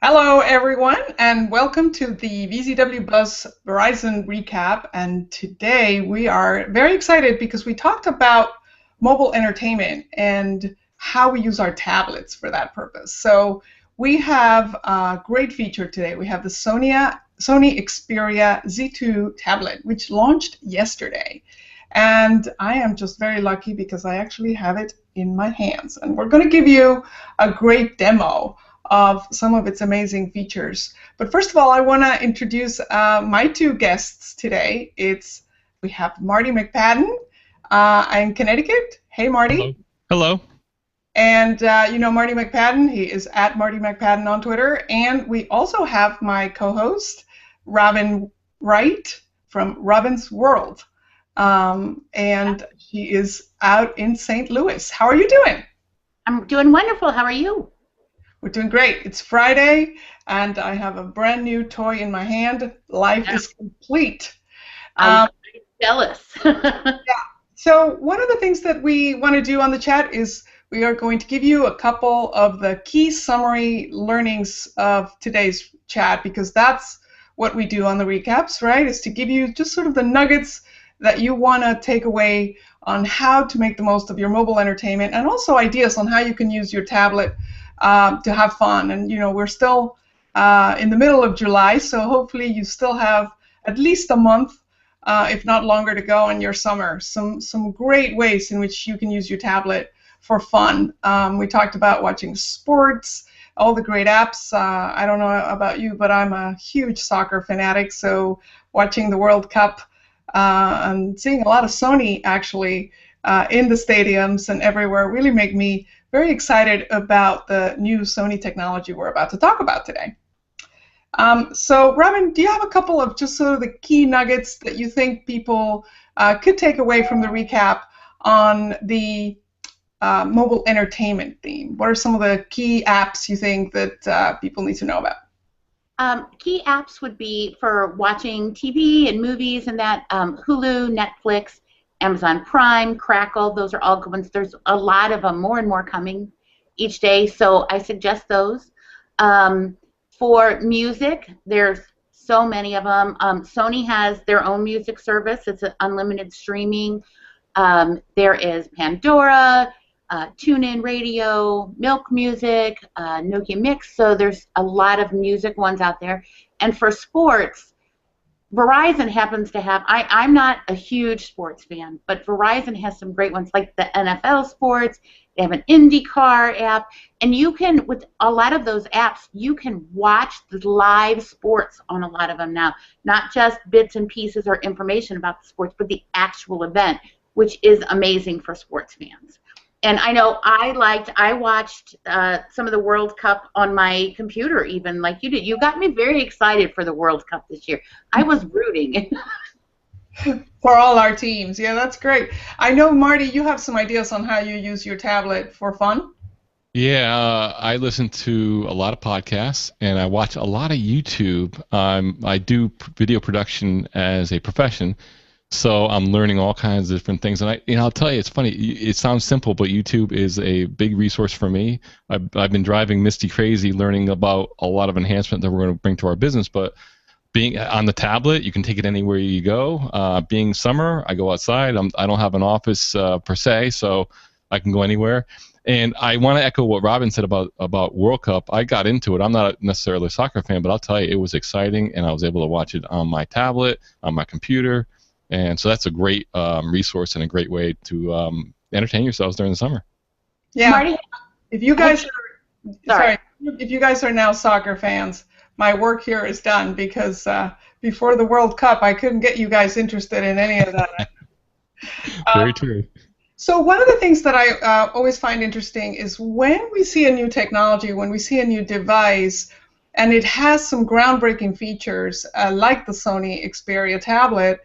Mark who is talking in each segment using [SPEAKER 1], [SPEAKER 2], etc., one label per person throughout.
[SPEAKER 1] Hello, everyone, and welcome to the VZWBuzz Verizon recap. And today we are very excited because we talked about mobile entertainment and how we use our tablets for that purpose. So we have a great feature today. We have the Sony Xperia Z2 tablet, which launched yesterday. And I am just very lucky because I actually have it in my hands. And we're going to give you a great demo of some of its amazing features. But first of all, I want to introduce my two guests today. We have Marty McPadden in Connecticut. Hey, Marty.
[SPEAKER 2] Hello.
[SPEAKER 1] And you know Marty McPadden. He is at Marty McPadden on Twitter. And we also have my co-host, Robyn Wright from Robyn's World. And she is out in St. Louis. How are you doing?
[SPEAKER 3] I'm doing wonderful. How are you?
[SPEAKER 1] We're doing great. It's Friday, and I have a brand new toy in my hand. Life is complete.
[SPEAKER 3] I'm jealous.
[SPEAKER 1] Yeah. So one of the things that we want to do on the chat is we are going to give you a couple of the key summary learnings of today's chat, because that's what we do on the recaps, right? Is to give you just sort of the nuggets that you want to take away on how to make the most of your mobile entertainment, and also ideas on how you can use your tablet to have fun. And you know, we're still in the middle of July, so hopefully you still have at least a month, if not longer, to go in your summer. Some great ways in which you can use your tablet for fun. We talked about watching sports, all the great apps. I don't know about you, but I'm a huge soccer fanatic, so watching the World Cup and seeing a lot of Sony actually in the stadiums and everywhere really make me very excited about the new Sony technology we're about to talk about today. So, Robyn, do you have a couple of just sort of the key nuggets that you think people could take away from the recap on the mobile entertainment theme? What are some of the key apps you think that people need to know about?
[SPEAKER 3] Key apps would be for watching TV and movies and that, Hulu, Netflix, Amazon Prime, Crackle, those are all good ones. There's a lot of them, more and more coming each day, so I suggest those. For music, there's so many of them. Sony has their own music service. It's an unlimited streaming. There is Pandora, TuneIn Radio, Milk Music, Nokia Mix, so there's a lot of music ones out there. And for sports, Verizon happens to have, I'm not a huge sports fan, but Verizon has some great ones like the NFL sports. They have an IndyCar app, and you can, with a lot of those apps, you can watch the live sports on a lot of them now, not just bits and pieces or information about the sports, but the actual event, which is amazing for sports fans. And I know I watched some of the World Cup on my computer, even like you did. You got me very excited for the World Cup this year. I was rooting.
[SPEAKER 1] For all our teams. Yeah, that's great. I know, Marty, you have some ideas on how you use your tablet for fun.
[SPEAKER 2] Yeah, I listen to a lot of podcasts, and I watch a lot of YouTube. I do video production as a profession, so I'm learning all kinds of different things. And I'll tell you, it's funny. It sounds simple, but YouTube is a big resource for me. I've been driving Misty crazy, learning about a lot of enhancement that we're going to bring to our business. But being on the tablet, you can take it anywhere you go. Being summer, I go outside. I don't have an office per se, so I can go anywhere. And I want to echo what Robyn said about World Cup. I got into it. I'm not necessarily a soccer fan, but I'll tell you, it was exciting, and I was able to watch it on my tablet, on my computer. And so that's a great resource and a great way to entertain yourselves during the summer.
[SPEAKER 1] Yeah.
[SPEAKER 3] Marty?
[SPEAKER 1] If you guys if you guys are now soccer fans, my work here is done, because before the World Cup, I couldn't get you guys interested in any of that.
[SPEAKER 2] Very true.
[SPEAKER 1] So one of the things that I always find interesting is when we see a new technology, when we see a new device, and it has some groundbreaking features like the Sony Xperia tablet,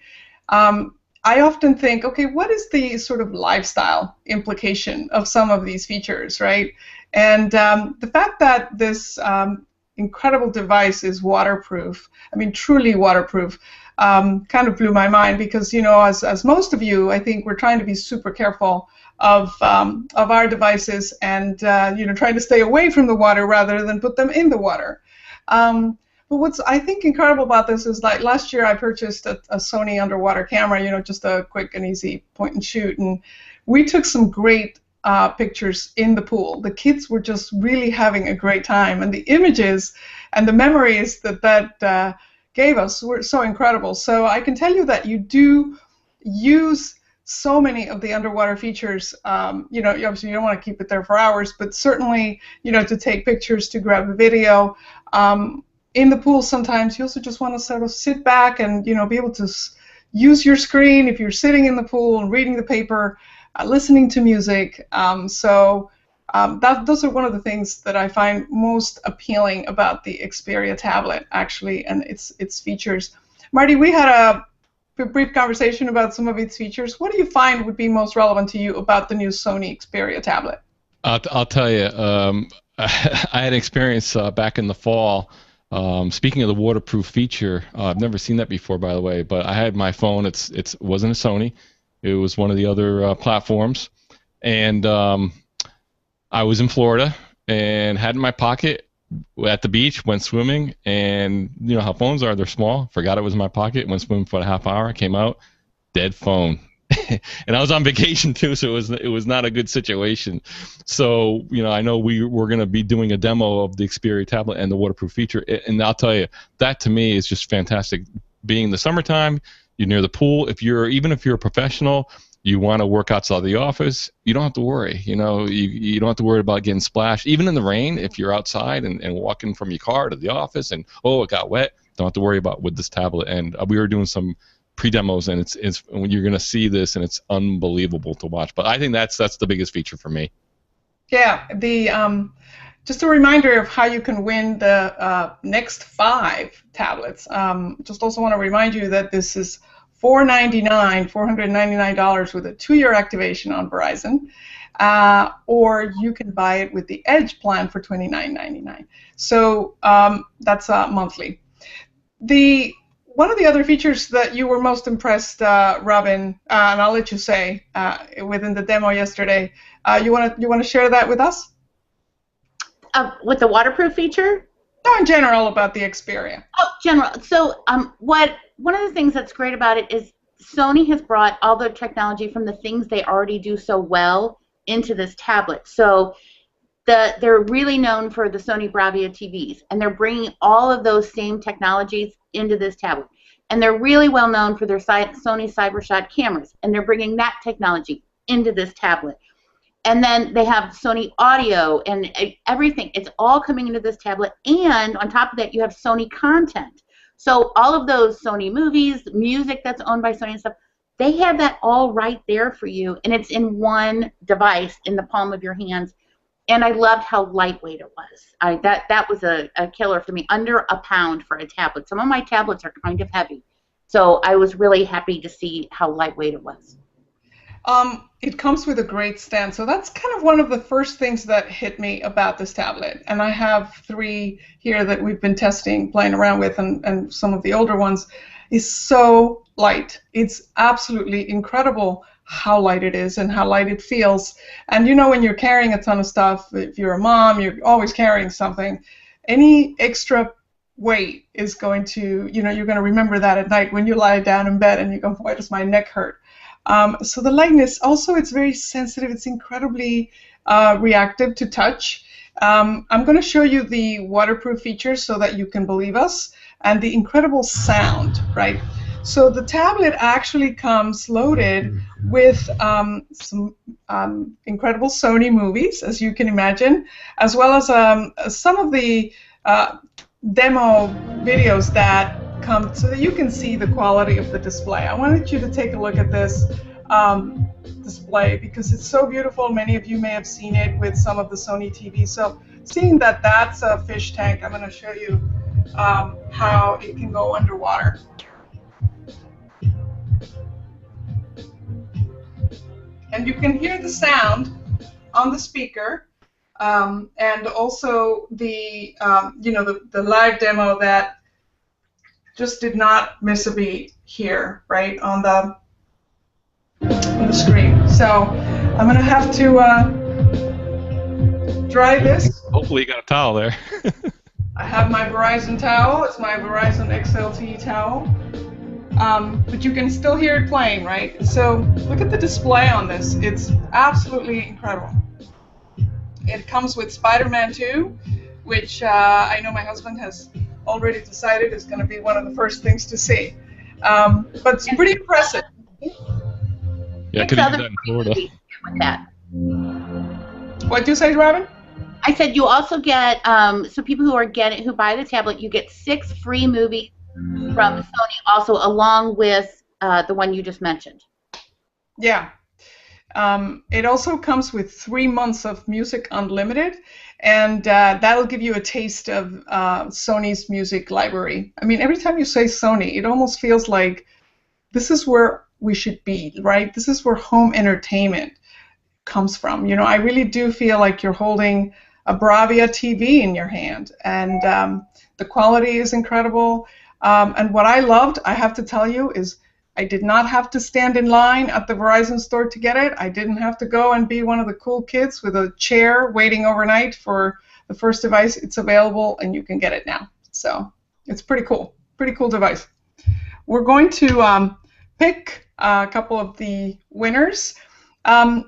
[SPEAKER 1] I often think, okay, what is the sort of lifestyle implication of some of these features, right? And the fact that this incredible device is waterproof, I mean truly waterproof, kind of blew my mind, because, you know, as most of you, I think we're trying to be super careful of our devices and, you know, trying to stay away from the water rather than put them in the water. But what's I think incredible about this is like last year I purchased a Sony underwater camera, just a quick and easy point and shoot, and we took some great pictures in the pool. The kids were just really having a great time, and the images and the memories that gave us were so incredible. So I can tell you that you do use so many of the underwater features. Obviously you don't want to keep it there for hours, but certainly, to take pictures, to grab a video. In the pool, sometimes you also just want to sort of sit back and, be able to use your screen if you're sitting in the pool and reading the paper, listening to music. Those are one of the things that I find most appealing about the Xperia tablet, actually, and its features. Marty, we had a brief conversation about some of its features. What do you find would be most relevant to you about the new Sony Xperia tablet?
[SPEAKER 2] I'll tell you, I had an experience back in the fall. Speaking of the waterproof feature, I've never seen that before, by the way, but I had my phone. It wasn't a Sony. It was one of the other platforms. And I was in Florida and had it in my pocket at the beach, went swimming, and you know how phones are, they're small. Forgot it was in my pocket, went swimming for a half hour, came out, dead phone. And I was on vacation too, so it was not a good situation. So I know we're going to be doing a demo of the Xperia tablet and the waterproof feature, and I'll tell you, that to me is just fantastic. Being in the summertime, you're near the pool. Even if you're a professional, you want to work outside the office, you don't have to worry. You don't have to worry about getting splashed. Even in the rain, if you're outside and walking from your car to the office and it got wet, don't have to worry about with this tablet. And we were doing some pre-demos, and it's when you're going to see this, and it's unbelievable to watch. But I think that's the biggest feature for me. Yeah,
[SPEAKER 1] just a reminder of how you can win the next 5 tablets. Just also want to remind you that this is $499 with a 2-year activation on Verizon, or you can buy it with the Edge plan for $29.99. So that's monthly. One of the other features that you were most impressed, Robyn, and I'll let you say within the demo yesterday, you want to share that with us?
[SPEAKER 3] With the waterproof feature?
[SPEAKER 1] No, in general about the Xperia.
[SPEAKER 3] Oh, general. So one of the things that's great about it is Sony has brought all the technology from the things they already do so well into this tablet. So they're really known for the Sony Bravia TVs, and they're bringing all of those same technologies into this tablet. And they're really well known for their Sony CyberShot cameras, and they're bringing that technology into this tablet. And then they have Sony audio and everything. It's all coming into this tablet, and on top of that, you have Sony content. So all of those Sony movies, music that's owned by Sony and stuff, they have that all right there for you, and it's in one device in the palm of your hands. And I loved how lightweight it was. That was a killer for me. Under a pound for a tablet. Some of my tablets are kind of heavy, so I was really happy to see how lightweight it was.
[SPEAKER 1] It comes with a great stand, so that's kind of one of the first things that hit me about this tablet. And I have 3 here that we've been testing, playing around with, and some of the older ones. It's so light. It's absolutely incredible how light it is and how light it feels. And when you're carrying a ton of stuff, if you're a mom, you're always carrying something, any extra weight is going to, you're going to remember that at night when you lie down in bed and you go, why does my neck hurt? So the lightness, also it's very sensitive, it's incredibly reactive to touch. I'm going to show you the waterproof features so that you can believe us, and the incredible sound, right? So the tablet actually comes loaded with some incredible Sony movies, as you can imagine, as well as some of the demo videos that come so that you can see the quality of the display. I wanted you to take a look at this display because it's so beautiful. Many of you may have seen it with some of the Sony TVs. So seeing that that's a fish tank, I'm going to show you how it can go underwater. And you can hear the sound on the speaker, and also the the live demo that just did not miss a beat here, right on the screen. So I'm gonna have to dry this.
[SPEAKER 2] Hopefully you got a towel there.
[SPEAKER 1] I have my Verizon towel. It's my Verizon XLT towel. But you can still hear it playing, right? So look at the display on this. It's absolutely incredible. It comes with Spider-Man 2, which I know my husband has already decided is going to be one of the first things to see. But it's pretty impressive.
[SPEAKER 2] Yeah, I could use that in Florida.
[SPEAKER 3] With that.
[SPEAKER 1] What do you say, Robyn?
[SPEAKER 3] I said you also get, so people who buy the tablet, you get 6 free movies from Sony also, along with the one you just mentioned.
[SPEAKER 1] Yeah. It also comes with 3 months of Music Unlimited, and that'll give you a taste of Sony's music library. I mean, every time you say Sony, it almost feels like this is where we should be, right? This is where home entertainment comes from. You know, I really do feel like you're holding a Bravia TV in your hand, and the quality is incredible. And what I loved, I have to tell you, is I did not have to stand in line at the Verizon store to get it. I didn't have to go and be one of the cool kids with a chair waiting overnight for the first device. It's available, and you can get it now. So it's pretty cool device. We're going to pick a couple of the winners.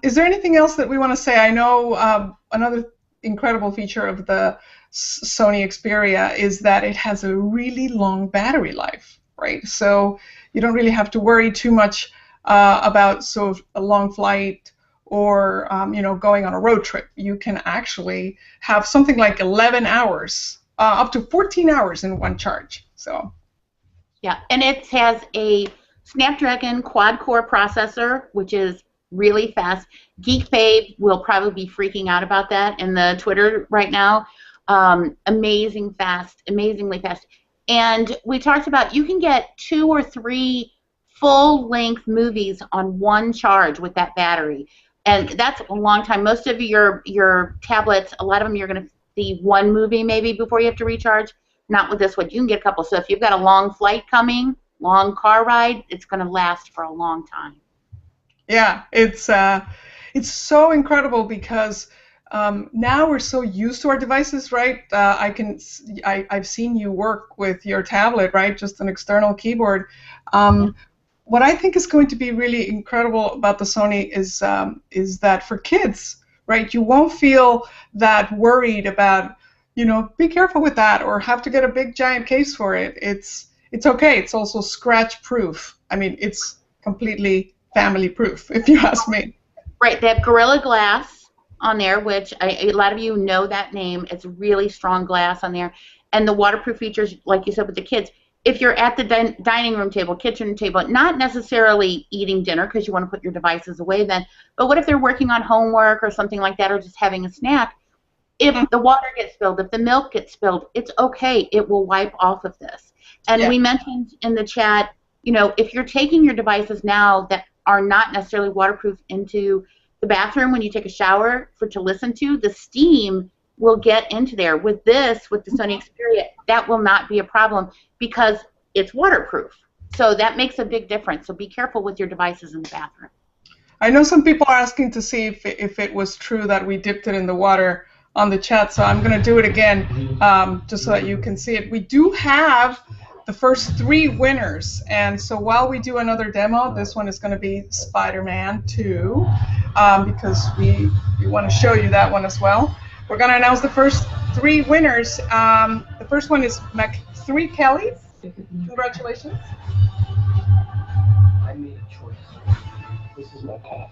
[SPEAKER 1] Is there anything else that we want to say? I know another incredible feature of the Sony Xperia is that it has a really long battery life, right? So you don't really have to worry too much about sort of a long flight or you know, going on a road trip. You can actually have something like 11 hours, up to 14 hours in one charge. So
[SPEAKER 3] yeah, and it has a Snapdragon quad-core processor, which is really fast. Geek Babe will probably be freaking out about that in the Twitter right now. Amazingly fast. And we talked about you can get 2 or 3 full-length movies on one charge with that battery, and that's a long time. Most of your tablets, a lot of them, you're going to see one movie maybe before you have to recharge. Not with this one. You can get a couple. So if you've got a long flight coming, long car ride, it's going to last for a long time.
[SPEAKER 1] Yeah, it's so incredible because now we're so used to our devices, right? I've seen you work with your tablet, right? Just an external keyboard. What I think is going to be really incredible about the Sony is that for kids, right? You won't feel that worried about, you know, be careful with that or have to get a big giant case for it. It's okay. It's also scratch proof. I mean, it's completely family proof, if you ask me.
[SPEAKER 3] Right. They have Gorilla Glass on there, which a lot of you know that name. It's really strong glass on there. And the waterproof features, like you said with the kids, if you're at the dining room table, kitchen table, not necessarily eating dinner because you want to put your devices away then, but what if they're working on homework or something like that or just having a snack? If the water gets spilled, if the milk gets spilled, it's okay. It will wipe off of this. And we mentioned in the chat, you know, if you're taking your devices now that are not necessarily waterproof into the bathroom when you take a shower to listen to, the steam will get into there. With this, with the Sony Xperia, that will not be a problem because it's waterproof. So that makes a big difference. So be careful with your devices in the bathroom.
[SPEAKER 1] I know some people are asking to see if it was true that we dipped it in the water on the chat, so I'm going to do it again just so that you can see it. We do have the first 3 winners, and so while we do another demo, this one is going to be Spider-Man 2 because we want to show you that one as well. We're going to announce the first 3 winners. The first one is Mac3 Kelly. Congratulations.
[SPEAKER 4] I made a choice. This is my path.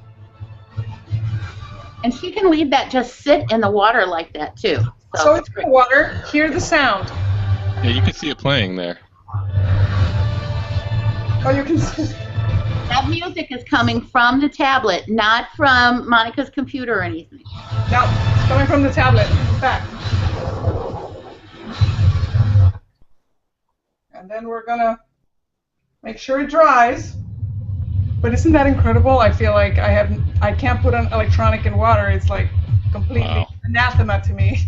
[SPEAKER 3] And she can leave that just sit in the water like that too.
[SPEAKER 1] So it's in the water. Hear the sound.
[SPEAKER 2] Yeah, you can see it playing there.
[SPEAKER 1] Oh, you can see.
[SPEAKER 3] That music is coming from the tablet, not from Monica's computer or anything.
[SPEAKER 1] No, it's coming from the tablet. In fact. And then we're gonna make sure it dries. But isn't that incredible? I feel like I can't put an electronic in water. It's like completely anathema to me.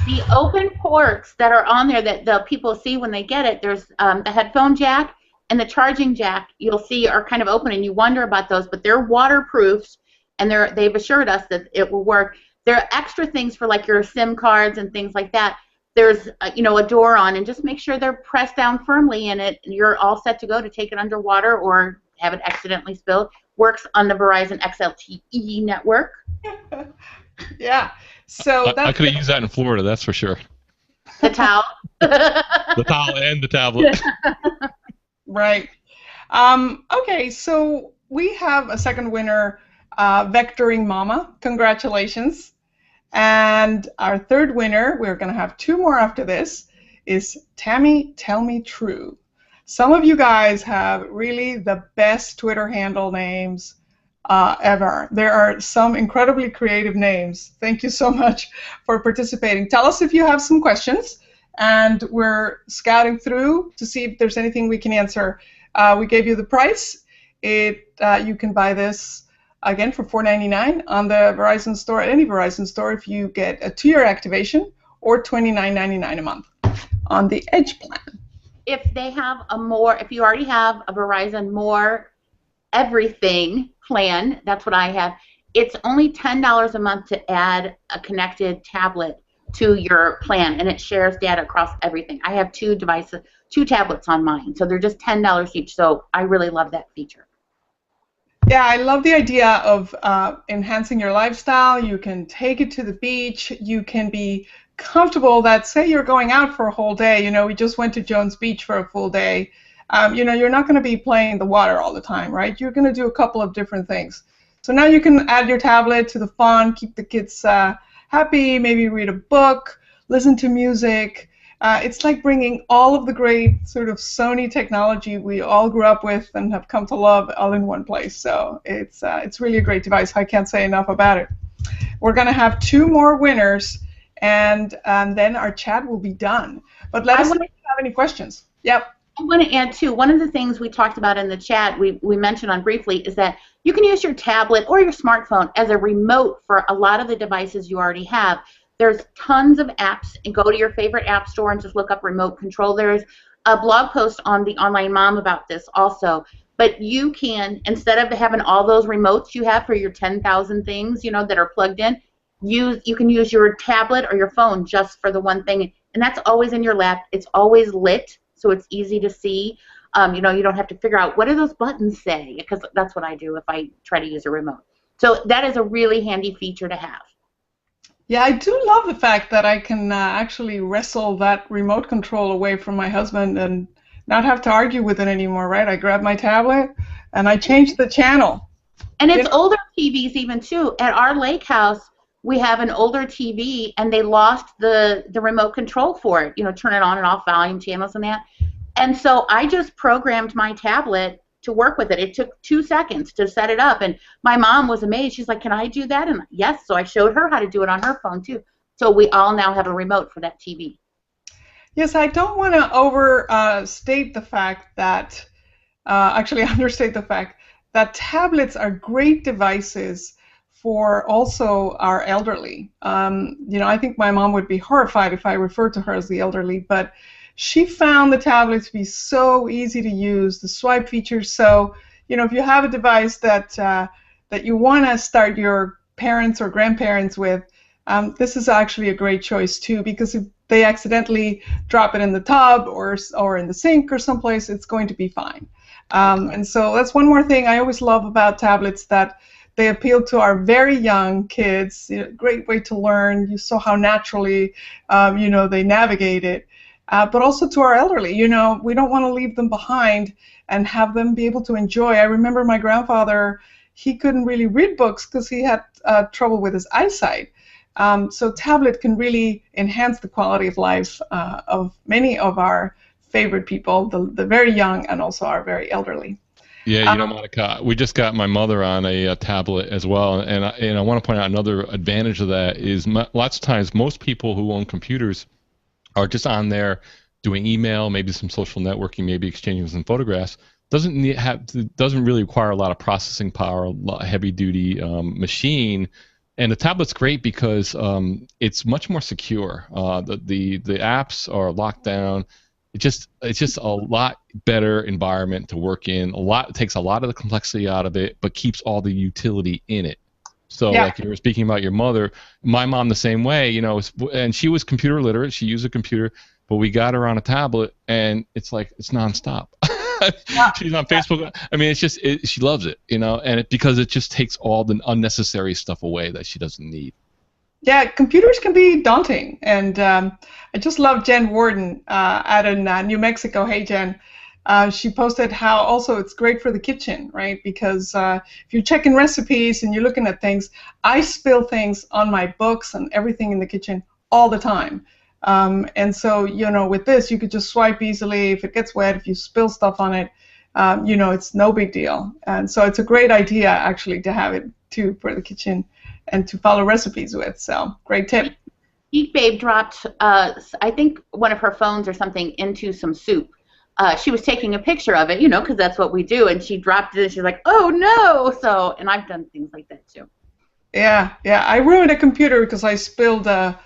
[SPEAKER 3] The open ports that are on there that the people see when they get it, there's the headphone jack and the charging jack you'll see are kind of open, and you wonder about those, but they're waterproofs, and they've assured us that it will work. There are extra things for like your SIM cards and things like that, there's a door on, and just make sure they're pressed down firmly in it, and you're all set to go to take it underwater or have it accidentally spilled. Works on the Verizon XLTE network.
[SPEAKER 1] Yeah. So
[SPEAKER 2] I could have used that in Florida, that's for sure.
[SPEAKER 3] The towel.
[SPEAKER 2] The towel and the tablet.
[SPEAKER 1] Right. Okay, so we have a second winner, Vectoring Mama. Congratulations. And our third winner, we're going to have two more after this, is Tammy Tell Me True. Some of you guys have really the best Twitter handle names ever. There are some incredibly creative names. Thank you so much for participating. Tell us if you have some questions, and we're scouting through to see if there's anything we can answer. We gave you the price. You can buy this, again, for $4.99 on the Verizon store, at any Verizon store, if you get a 2-year activation, or $29.99 a month on the Edge plan.
[SPEAKER 3] If you already have a Verizon More Everything plan, that's what I have, it's only $10 a month to add a connected tablet to your plan, and it shares data across everything. I have 2 tablets on mine, so they're just $10 each, so I really love that feature.
[SPEAKER 1] Yeah, I love the idea of enhancing your lifestyle. You can take it to the beach. You can be comfortable that, say you're going out for a whole day, we just went to Jones Beach for a full day. You're not going to be playing the water all the time, right? You're going to do a couple of different things. So now you can add your tablet to the fun, keep the kids happy, maybe read a book, listen to music. It's like bringing all of the great sort of Sony technology we all grew up with and have come to love all in one place. So it's really a great device. I can't say enough about it. We're going to have 2 more winners, and then our chat will be done. But let us know if you have any questions. Yep.
[SPEAKER 3] I want to add, too, one of the things we talked about in the chat, we mentioned on briefly, is that you can use your tablet or your smartphone as a remote for a lot of the devices you already have. There's tons of apps, and go to your favorite app store and just look up remote control. There's a blog post on the Online Mom about this also. But you can, instead of having all those remotes you have for your 10,000 things, that are plugged in, you can use your tablet or your phone just for the one thing. And that's always in your lap. It's always lit, so it's easy to see. You don't have to figure out what do those buttons say, because that's what I do if I try to use a remote. So that is a really handy feature to have.
[SPEAKER 1] Yeah, I do love the fact that I can actually wrestle that remote control away from my husband and not have to argue with it anymore, right? I grab my tablet and I change the channel.
[SPEAKER 3] And it's older TVs even, too. At our lake house, we have an older TV, and they lost the remote control for it, turn it on and off, volume channels and that. And so I just programmed my tablet to work with it. It took 2 seconds to set it up, and my mom was amazed. She's like, can I do that? And yes, so I showed her how to do it on her phone, too. So we all now have a remote for that TV.
[SPEAKER 1] Yes, I don't want to overstate the fact that, actually understate the fact that tablets are great devices for also our elderly. I think my mom would be horrified if I referred to her as the elderly, but she found the tablet to be so easy to use, the swipe features. So, if you have a device that you want to start your parents or grandparents with, this is actually a great choice too, because if they accidentally drop it in the tub or in the sink or someplace, it's going to be fine. And so that's one more thing I always love about tablets, that they appeal to our very young kids. Great way to learn. You saw how naturally, they navigate it. But also to our elderly. We don't want to leave them behind and have them be able to enjoy. I remember my grandfather, he couldn't really read books because he had trouble with his eyesight. So tablet can really enhance the quality of life of many of our favorite people, the very young and also our very elderly.
[SPEAKER 2] Yeah, Monica, we just got my mother on a tablet as well, and I want to point out another advantage of that is lots of times most people who own computers are just on there doing email, maybe some social networking, maybe exchanging some photographs. Doesn't really require a lot of processing power, a heavy-duty machine. And the tablet's great because it's much more secure. The apps are locked down. It's just a lot better environment to work in. It takes a lot of the complexity out of it, but keeps all the utility in it. So
[SPEAKER 1] Yeah.
[SPEAKER 2] like you were speaking about your mother, my mom the same way, you know, and she was computer literate. She used a computer, but we got her on a tablet, and it's like it's nonstop. She's on Facebook. I mean, it's just she loves it, you know, and because it just takes all the unnecessary stuff away that she doesn't need.
[SPEAKER 1] Yeah, computers can be daunting, and I just love Jen Warden out in New Mexico. Hey, Jen. She posted how also it's great for the kitchen, right? Because if you're checking recipes and you're looking at things, I spill things on my books and everything in the kitchen all the time. And so, you know, with this, you could just swipe easily. If it gets wet, if you spill stuff on it, you know, it's no big deal. And so it's a great idea, actually, to have it, too, for the kitchen and to follow recipes with. So, great tip.
[SPEAKER 3] Geek Babe dropped, I think, one of her phones or something into some soup. She was taking a picture of it, you know, because that's what we do, and she dropped it, and she's like, oh, no! So, and I've done things like that, too.
[SPEAKER 1] Yeah, I ruined a computer because I spilled a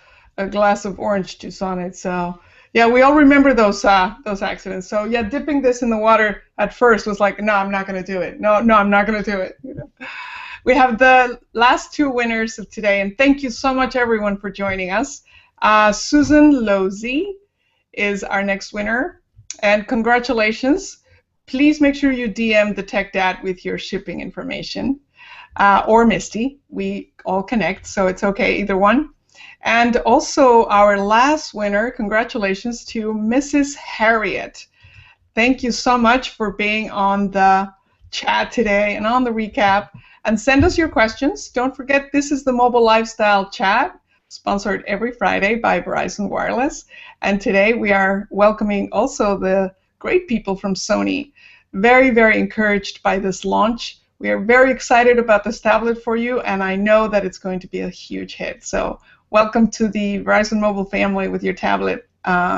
[SPEAKER 1] glass of orange juice on it. So, yeah, we all remember those accidents. So, yeah, dipping this in the water at first was like, no, I'm not going to do it. No, I'm not going to do it. You know? We have the last two winners of today, and thank you so much, everyone, for joining us. Susan Losey is our next winner. And congratulations. Please make sure you DM the Tech Dad with your shipping information, or Misty. We all connect, so it's okay, either one. And also our last winner, congratulations to Mrs. Harriet. Thank you so much for being on the chat today and on the recap. And send us your questions. Don't forget, this is the Mobile Lifestyle Chat, sponsored every Friday by Verizon Wireless. And today we are welcoming also the great people from Sony. Very, very encouraged by this launch. We are very excited about this tablet for you, and I know that it's going to be a huge hit. So welcome to the Verizon Mobile family with your tablet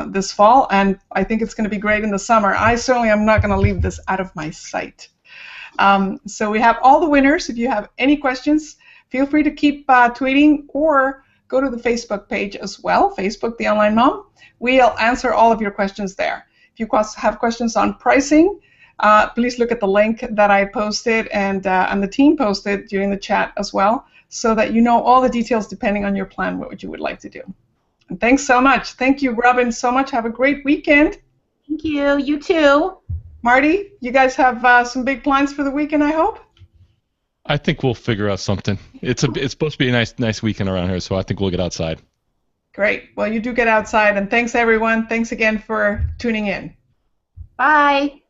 [SPEAKER 1] this fall, and I think it's going to be great in the summer. I certainly am not going to leave this out of my sight. So we have all the winners. If you have any questions, feel free to keep tweeting or go to the Facebook page as well, Facebook The Online Mom. We'll answer all of your questions there. If you have questions on pricing, please look at the link that I posted and the team posted during the chat as well, so that you know all the details depending on your plan, what you would like to do. And thanks so much. Thank you, Robyn, so much. Have a great weekend.
[SPEAKER 3] Thank you. You too.
[SPEAKER 1] Marty, you guys have some big plans for the weekend, I hope?
[SPEAKER 2] I think we'll figure out something. It's supposed to be a nice weekend around here, so I think we'll get outside.
[SPEAKER 1] Great. Well, you do get outside, and thanks, everyone. Thanks again for tuning in.
[SPEAKER 3] Bye.